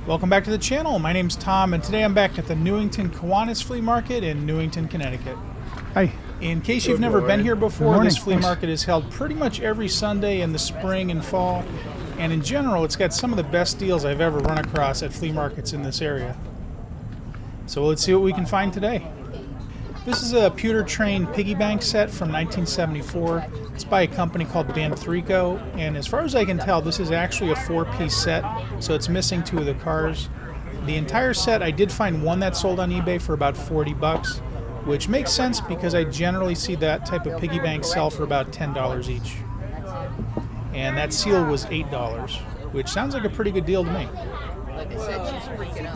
Welcome back to the channel. My name's Tom, and today I'm back at the Newington Kiwanis Flea Market in Newington, Connecticut. Hi. In case you've never been here before, morning. this flea market is held pretty much every Sunday in the spring and fall, and in general, it's got some of the best deals I've ever run across at flea markets in this area. So let's see what we can find today. This is a pewter train piggy bank set from 1974. It's by a company called Banthrico, and as far as I can tell, this is actually a 4-piece set, so it's missing 2 of the cars. The entire set, I did find one that sold on eBay for about 40 bucks, which makes sense because I generally see that type of piggy bank sell for about $10 each. And that seal was $8, which sounds like a pretty good deal to me.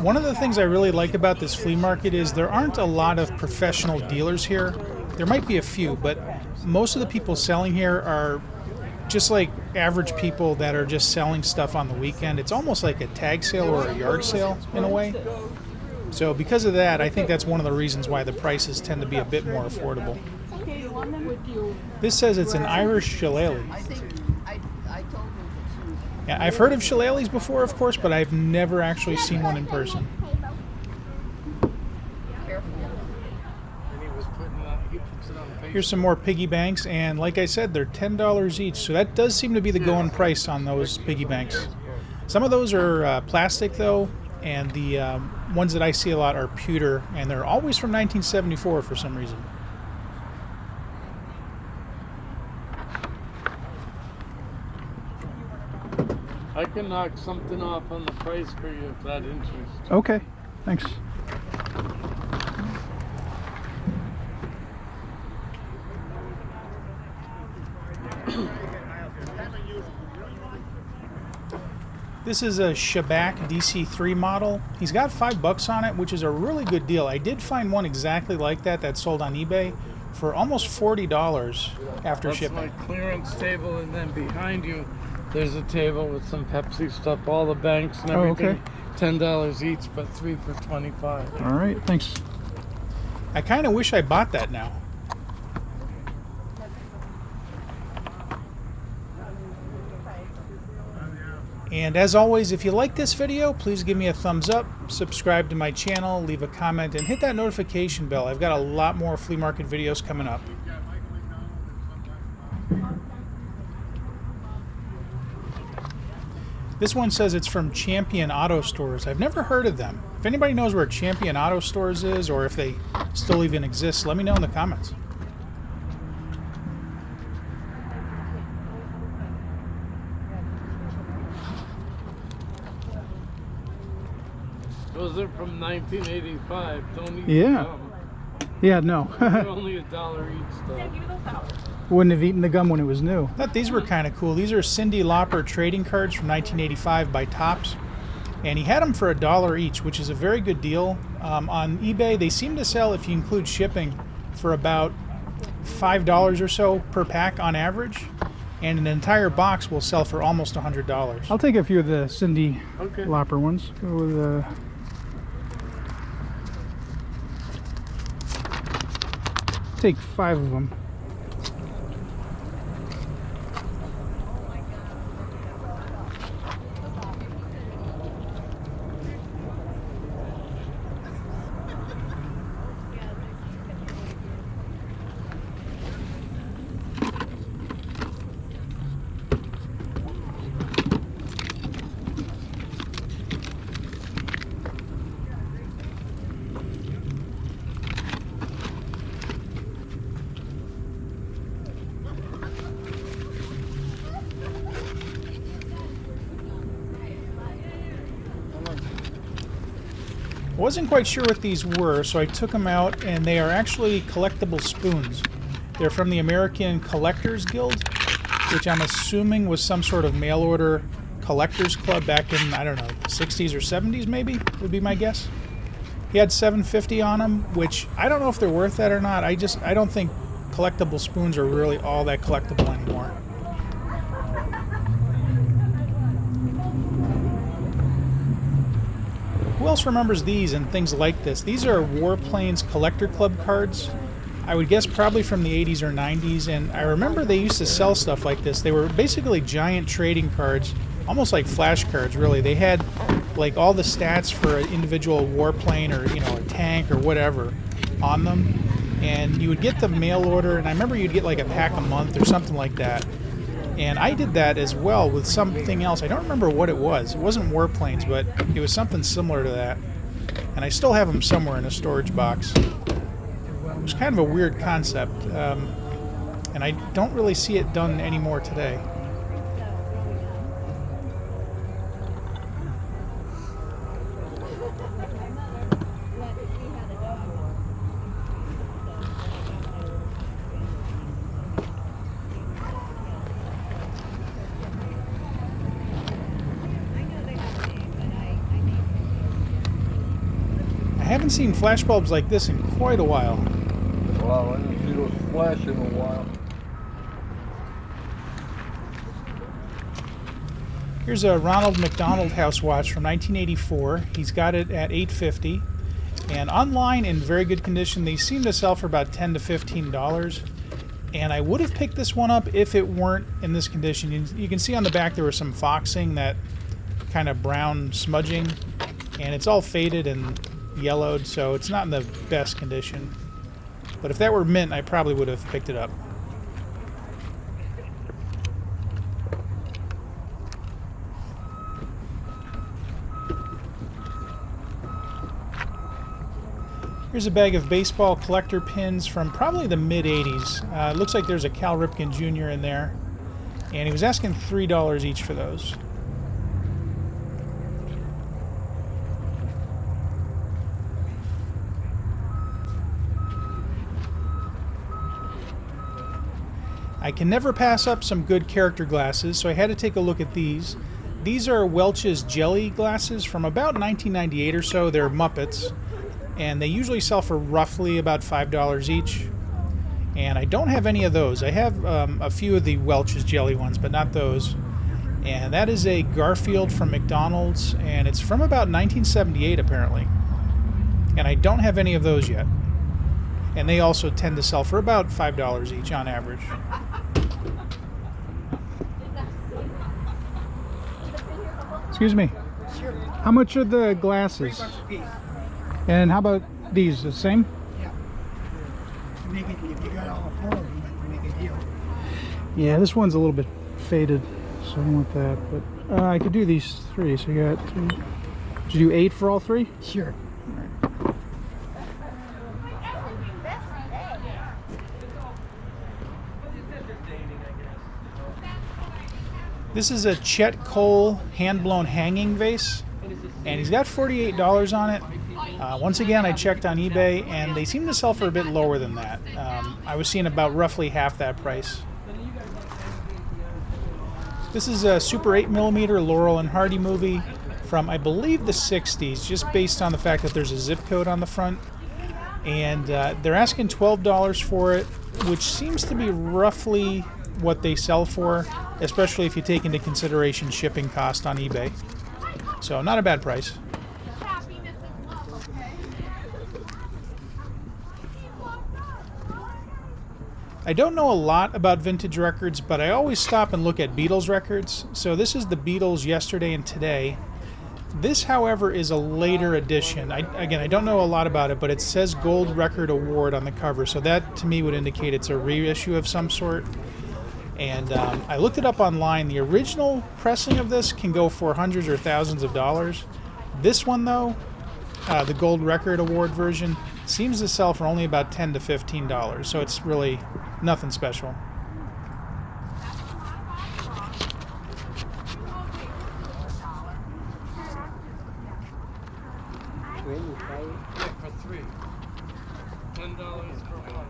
One of the things I really like about this flea market is there aren't a lot of professional dealers here. There might be a few, but most of the people selling here are just like average people that are just selling stuff on the weekend. It's almost like a tag sale or a yard sale in a way. So because of that, I think that's one of the reasons why the prices tend to be a bit more affordable. This says it's an Irish shillelagh. Yeah, I've heard of shillelaghs before, of course, but I've never actually seen one in person. Here's some more piggy banks, and like I said, they're $10 each, so that does seem to be the going price on those piggy banks. Some of those are plastic, though, and the ones that I see a lot are pewter, and they're always from 1974 for some reason. I can knock something off on the price for you if that interests you. Okay, thanks. This is a Shabak DC3 model. He's got $5 on it, which is a really good deal. I did find one exactly like that that sold on eBay for almost $40 after shipping. That's my clearance table, and then behind you there's a table with some Pepsi stuff, all the banks and everything. Okay. $10 each, but 3 for $25. All right, thanks. I kind of wish I bought that now. And as always, if you like this video, please give me a thumbs up, subscribe to my channel, leave a comment, and hit that notification bell. I've got a lot more flea market videos coming up. This one says it's from Champion Auto Stores. I've never heard of them. If anybody knows where Champion Auto Stores is, or if they still even exist, let me know in the comments. Those are from 1985. Don't even Yeah. Yeah, no. They're only $1 each, though. Wouldn't have eaten the gum when it was new. I thought these were kind of cool. These are Cindy Lauper trading cards from 1985 by Topps. And he had them for $1 each, which is a very good deal. On eBay, they seem to sell, if you include shipping, for about $5 or so per pack on average. And an entire box will sell for almost $100. I'll take a few of the Cindy Okay. Lauper ones. Go with take 5 of them. I wasn't quite sure what these were, so I took them out, and they are actually collectible spoons. They're from the American Collectors Guild, which I'm assuming was some sort of mail-order collectors club back in, I don't know, 60s or 70s maybe, would be my guess. He had $7.50 on them, which I don't know if they're worth that or not. I don't think collectible spoons are really all that collectible anymore. Who else remembers these and things like this? These are Warplanes Collector Club cards. I would guess probably from the 80s or 90s, and I remember they used to sell stuff like this. They were basically giant trading cards almost like flashcards, really. They had like all the stats for an individual warplane or a tank or whatever on them, and you would get the mail order, and I remember you'd get like a pack a month or something like that. And I did that as well with something else. I don't remember what it was. It wasn't warplanes, but it was something similar to that. And I still have them somewhere in a storage box. It was kind of a weird concept, and I don't really see it done anymore today. I haven't seen flashbulbs like this in quite a while. Wow, I didn't see those flash in a while. Here's a Ronald McDonald house watch from 1984. He's got it at $8.50, and online in very good condition. They seem to sell for about $10 to $15. And I would have picked this one up if it weren't in this condition. You can see on the back there was some foxing, that kind of brown smudging, and it's all faded and yellowed, so it's not in the best condition. But if that were mint, I probably would have picked it up. Here's a bag of baseball collector pins from probably the mid-'80s. It looks like there's a Cal Ripken Jr. in there, and he was asking $3 each for those. I can never pass up some good character glasses, so I had to take a look at these. These are Welch's Jelly glasses from about 1998 or so. They're Muppets, and they usually sell for roughly about $5 each. And I don't have any of those. I have a few of the Welch's Jelly ones, but not those. And that is a Garfield from McDonald's, and it's from about 1978 apparently. And I don't have any of those yet. And they also tend to sell for about $5 each on average. Excuse me. Sure. How much are the glasses? $3 a piece. And how about these? The same? Yeah. Make it, if you got all four of them, you make a deal. Yeah, this one's a little bit faded, so I don't want that. But I could do these three. So you got three. Did you do 8 for all three? Sure. This is a Chet Cole hand-blown hanging vase, and he's got $48 on it. Once again, I checked on eBay, and they seem to sell for a bit lower than that. I was seeing about roughly half that price. This is a Super 8mm Laurel and Hardy movie from, I believe, the 60s, just based on the fact that there's a zip code on the front. And they're asking $12 for it, which seems to be roughly what they sell for, especially if you take into consideration shipping cost on eBay. So not a bad price. I don't know a lot about vintage records, but I always stop and look at Beatles records. So this is the Beatles Yesterday and Today. This, however, is a later edition. I don't know a lot about it, but it says Gold Record Award on the cover, so that to me would indicate it's a reissue of some sort. And I looked it up online. The original pressing of this can go for hundreds or thousands of dollars. This one, though, the Gold Record Award version, seems to sell for only about $10 to $15, so it's really nothing special. For three. $10 for one.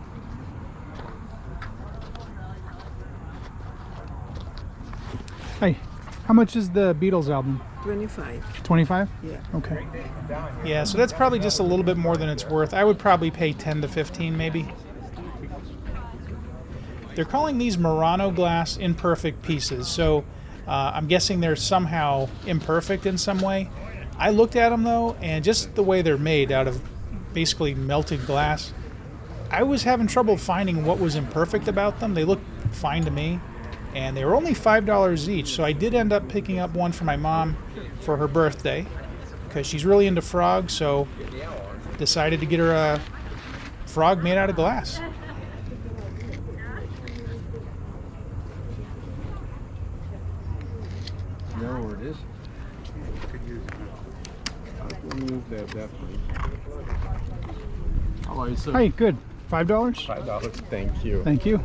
Hey, how much is the Beatles album? 25. 25? Yeah. Okay. Yeah, so that's probably just a little bit more than it's worth. I would probably pay 10 to 15 maybe. They're calling these Murano glass imperfect pieces, so I'm guessing they're somehow imperfect in some way. I looked at them though, and just the way they're made out of basically melted glass, I was having trouble finding what was imperfect about them. They look fine to me. and they were only $5 each. So I did end up picking up one for my mom for her birthday because she's really into frogs. So decided to get her a frog made out of glass. You know where it is? Remove that, please. How are you, sir? Hi, good. $5? $5. Thank you. Thank you.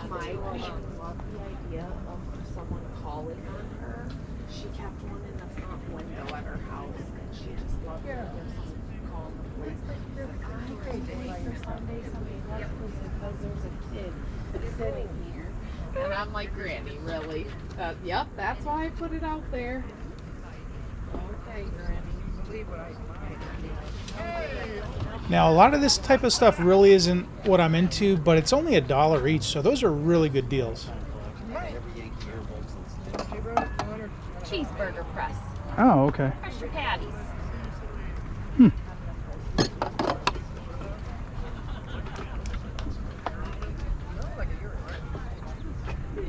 My mom loved the idea of someone calling on her. She kept one in the front window at her house, and she just loved it. Call the police. I prayed for Sunday, somebody loves police because there's a kid sitting here. And I'm like, Granny, really? Yep, that's why I put it out there. Okay, Granny. Believe what I Now, a lot of this type of stuff really isn't what I'm into, but it's only $1 each, so those are really good deals. Cheeseburger press. Oh, okay. Fresh patties.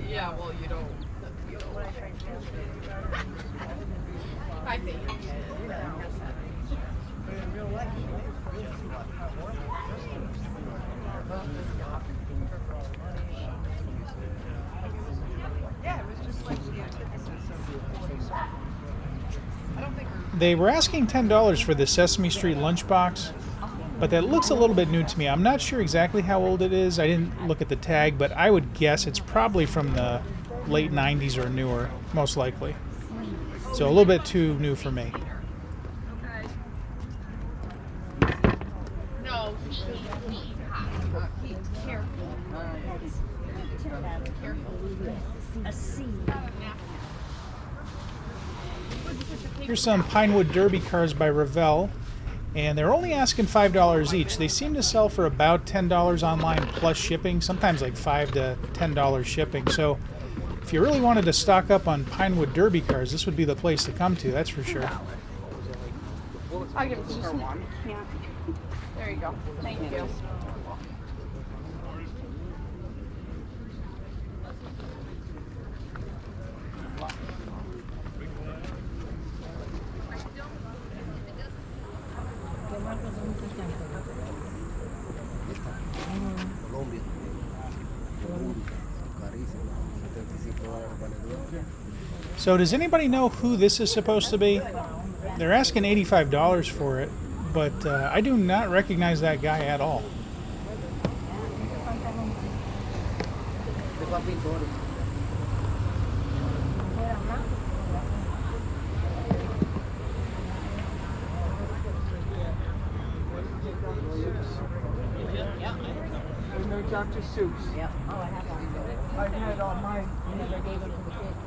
Yeah, well, you don't. I think. They were asking $10 for the Sesame Street Lunchbox, but that looks a little bit new to me. I'm not sure exactly how old it is. I didn't look at the tag, but I would guess it's probably from the late 90s or newer, most likely. So a little bit too new for me. No, careful. A C. Here's some Pinewood Derby cars by Revell, and they're only asking $5 each. They seem to sell for about $10 online plus shipping, sometimes like $5 to $10 shipping. So if you really wanted to stock up on Pinewood Derby cars, this would be the place to come to, that's for sure. I'll give it to her one. Yeah. There you go. Thank you. So does anybody know who this is supposed to be? They're asking $85 for it, but I do not recognize that guy at all. There's no Dr. Seuss. Yep. Oh, I have one. I've had all mine. I never gave them to the kids.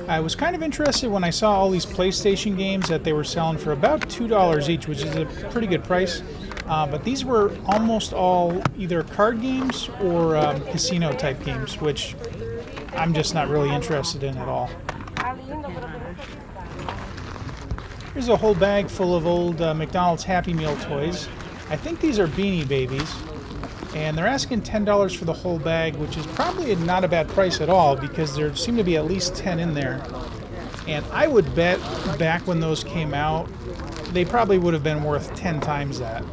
I was kind of interested when I saw all these PlayStation games that they were selling for about $2 each, which is a pretty good price. But these were almost all either card games or casino type games, which I'm just not really interested in at all. Here's a whole bag full of old McDonald's Happy Meal toys. I think these are Beanie Babies, and they're asking $10 for the whole bag, which is probably not a bad price at all because there seem to be at least 10 in there. And I would bet back when those came out, they probably would have been worth 10 times that.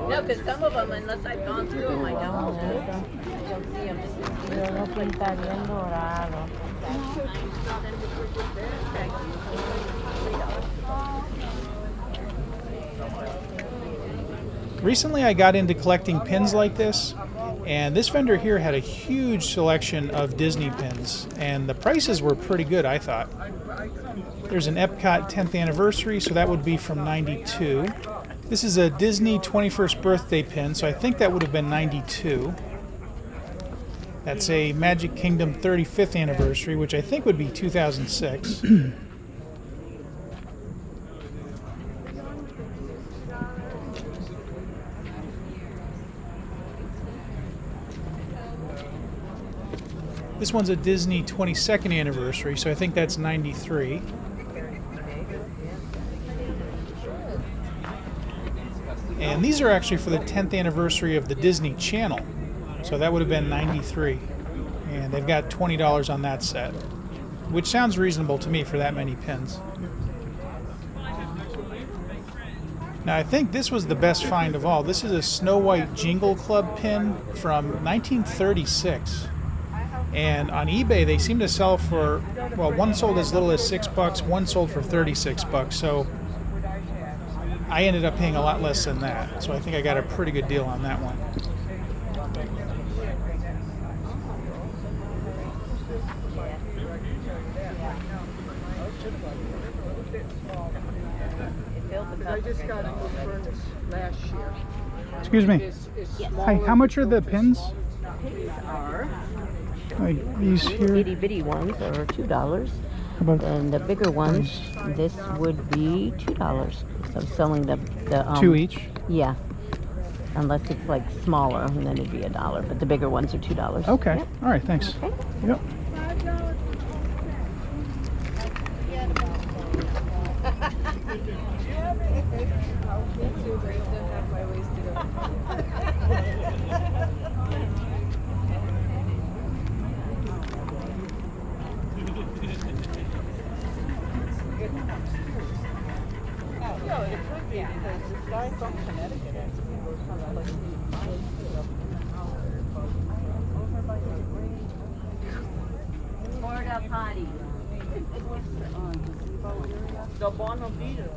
No, because some of them, unless I've gone through them, I don't see them. Luego pinta bien dorado. Recently I got into collecting pins like this, and this vendor here had a huge selection of Disney pins, and the prices were pretty good, I thought. There's an Epcot 10th anniversary, so that would be from 92. This is a Disney 21st birthday pin, so I think that would have been 92. That's a Magic Kingdom 35th anniversary, which I think would be 2006. This one's a Disney 22nd anniversary, so I think that's 93. And these are actually for the 10th anniversary of the Disney Channel, so that would have been 93. And they've got $20 on that set, which sounds reasonable to me for that many pins. Now I think this was the best find of all. This is a Snow White Jingle Club pin from 1936. And on eBay they seem to sell for, well, one sold as little as $6, one sold for $36, so I ended up paying a lot less than that. So I think I got a pretty good deal on that one. I just got a new furnace last year. Excuse me. It's Hi, how much are the pins? These are Like these here? itty bitty ones are $2. How about And the bigger ones, this would be $2. So I'm selling the two each? Yeah. Unless it's like smaller, and then it'd be $1. But the bigger ones are $2. Okay. Yep. All right, thanks. Okay. Yep. No, it could be because this guy from Connecticut actually was Porta potty. the Bonavito.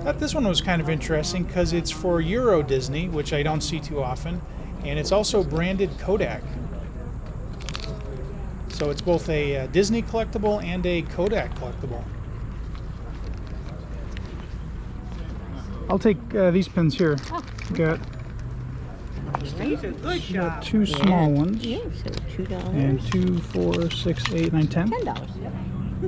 Thought this one was kind of interesting because it's for Euro Disney, which I don't see too often, and it's also branded Kodak. So it's both a Disney collectible and a Kodak collectible. I'll take these pins here. Got He's a good shot. two small ones. Yeah, so $2. And 2, 4, 6, 8, 9, 10. $10. Yep.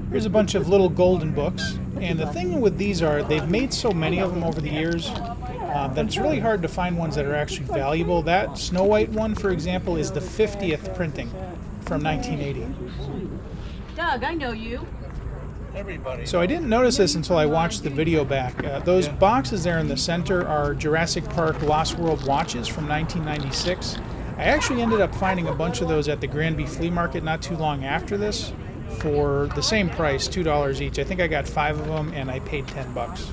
Here's a bunch of little golden books, and the thing with these are they've made so many of them over the years that it's really hard to find ones that are actually valuable. That Snow White one, for example, is the 50th printing from 1980. Doug, I know you. So I didn't notice this until I watched the video back. Those boxes there in the center are Jurassic Park Lost World watches from 1996. I actually ended up finding a bunch of those at the Granby Flea Market not too long after this for the same price, $2 each. I think I got 5 of them and I paid $10.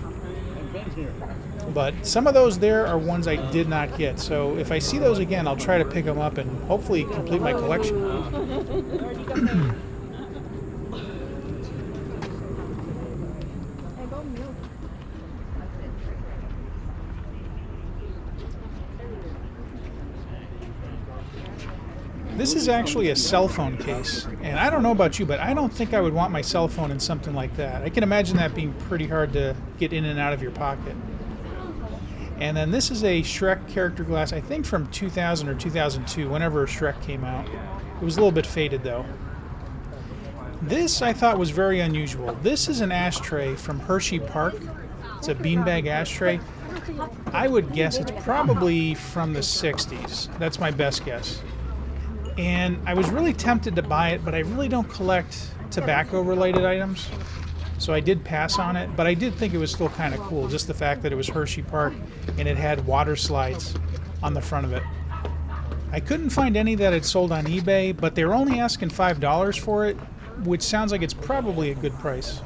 But some of those there are ones I did not get. So if I see those again, I'll try to pick them up and hopefully complete my collection. This is actually a cell phone case, and I don't know about you, but I don't think I would want my cell phone in something like that. I can imagine that being pretty hard to get in and out of your pocket. And then this is a Shrek character glass, I think from 2000 or 2002, whenever Shrek came out. It was a little bit faded though. This I thought was very unusual. This is an ashtray from Hershey Park. It's a beanbag ashtray. I would guess it's probably from the 60s. That's my best guess. And I was really tempted to buy it, but I really don't collect tobacco-related items. So I did pass on it, but I did think it was still kind of cool, just the fact that it was Hershey Park and it had water slides on the front of it. I couldn't find any that had sold on eBay, but they were only asking $5 for it, which sounds like it's probably a good price.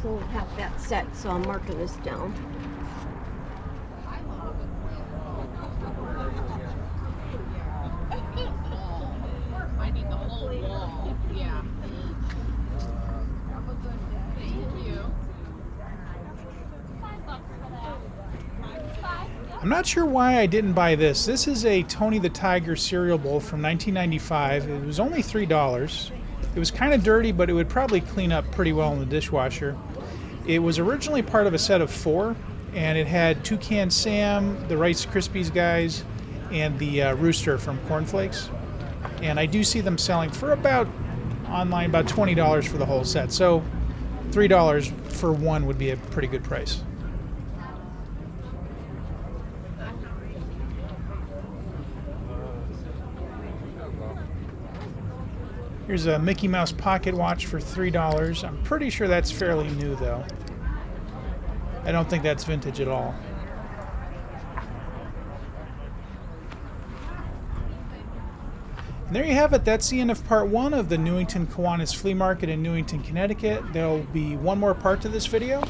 Sold half that set, so I'm marking this down. I need the whole wall. Yeah. Thank you. I'm not sure why I didn't buy this. This is a Tony the Tiger cereal bowl from 1995. It was only $3. It was kind of dirty, but it would probably clean up pretty well in the dishwasher. It was originally part of a set of 4, and it had Toucan Sam, the Rice Krispies guys, and the Rooster from Corn Flakes. And I do see them selling for about $20 for the whole set. So $3 for one would be a pretty good price. Here's a Mickey Mouse pocket watch for $3. I'm pretty sure that's fairly new, though. I don't think that's vintage at all. And there you have it. That's the end of part 1 of the Newington Kiwanis Flea Market in Newington, Connecticut. There'll be one more part to this video.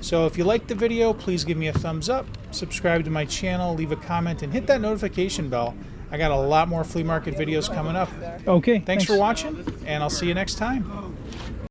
So if you liked the video, please give me a thumbs up, subscribe to my channel, leave a comment, and hit that notification bell. I got a lot more flea market videos coming up. Okay. Thanks for watching, and I'll see you next time.